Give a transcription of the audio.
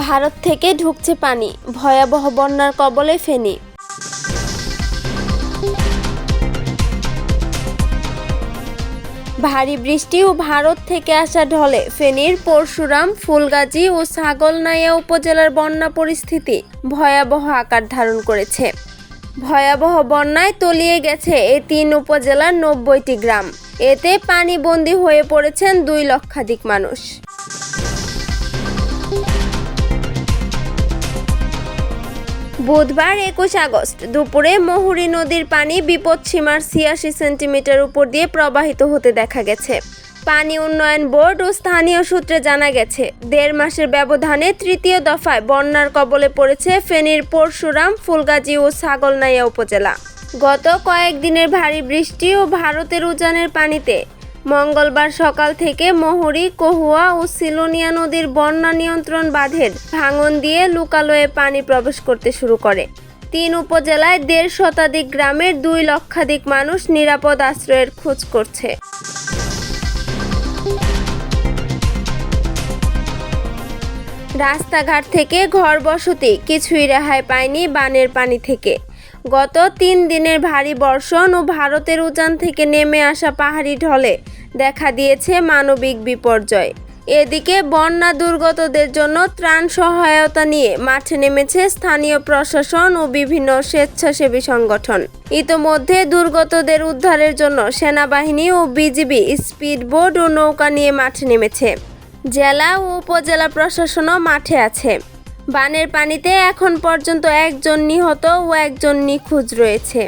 ভারত থেকে ঢুকছে পানি, ভয়াবহ বন্যার কবলে ফেনী। ভারী বৃষ্টি ও ভারত থেকে আসা ঢলে ফেনীর পরশুরাম, ফুলগাজী ও ছাগলনাইয়া উপজেলার বন্যা পরিস্থিতি ভয়াবহ আকার ধারণ করেছে। ভয়াবহ বন্যায় তলিয়ে গেছে এই ৩ উপজেলার ৯০টি গ্রাম। এতে পানিবন্দী হয়ে পড়েছেন ২ লক্ষাধিক মানুষ। বুধবার ২১ আগস্ট দুপুরে মহুরী নদীর পানি বিপদসীমার ৮৬ সেন্টিমিটার উপর দিয়ে প্রবাহিত হতে দেখা গেছে। পানি উন্নয়ন বোর্ড ও স্থানীয় সূত্রে জানা গেছে, ১.৫ মাসের ব্যবধানে তৃতীয় দফায় বন্যার কবলে পড়েছে ফেনীর পরশুরাম, ফুলগাজী ও ছাগলনাইয়া উপজেলা। গত কয়েকদিনের ভারী বৃষ্টি ও ভারতের উজানের পানিতে মঙ্গলবার সকাল থেকে মহুরী, কহুয়া ও সিলোনিয়া নদীর বন্যা নিয়ন্ত্রণ বাঁধের ভাঙন দিয়ে লোকালয়ে পানি প্রবেশ করতে শুরু করে। ৩ উপজেলায় ১.৫ শতাধিক গ্রামের ২ লক্ষাধিক মানুষ নিরাপদ আশ্রয়ের খোঁজ করছে। রাস্তাঘাট থেকে ঘরবসতি কিছুই রেহাই পায়নি বানের পানি থেকে। গত ৩ দিনের ভারী বর্ষণ ও ভারতের উজান থেকে নেমে আসা পাহাড়ি ঢলে দেখা দিয়েছে মানবিক বিপর্যয়। এদিকে বন্যা দুর্গতদের জন্য ত্রাণ সহায়তা নিয়ে মাঠে নেমেছে স্থানীয় প্রশাসন ও বিভিন্ন স্বেচ্ছাসেবী সংগঠন। ইতোমধ্যে দুর্গতদের উদ্ধারের জন্য সেনাবাহিনী ও বিজিবি স্পিডবোট ও নৌকা নিয়ে মাঠে নেমেছে। জেলা ও উপজেলা প্রশাসনও মাঠে আছে। বানের পানিতে এখন পর্যন্ত ১ জন নিহত ও ১ জন নিখোঁজ রয়েছে।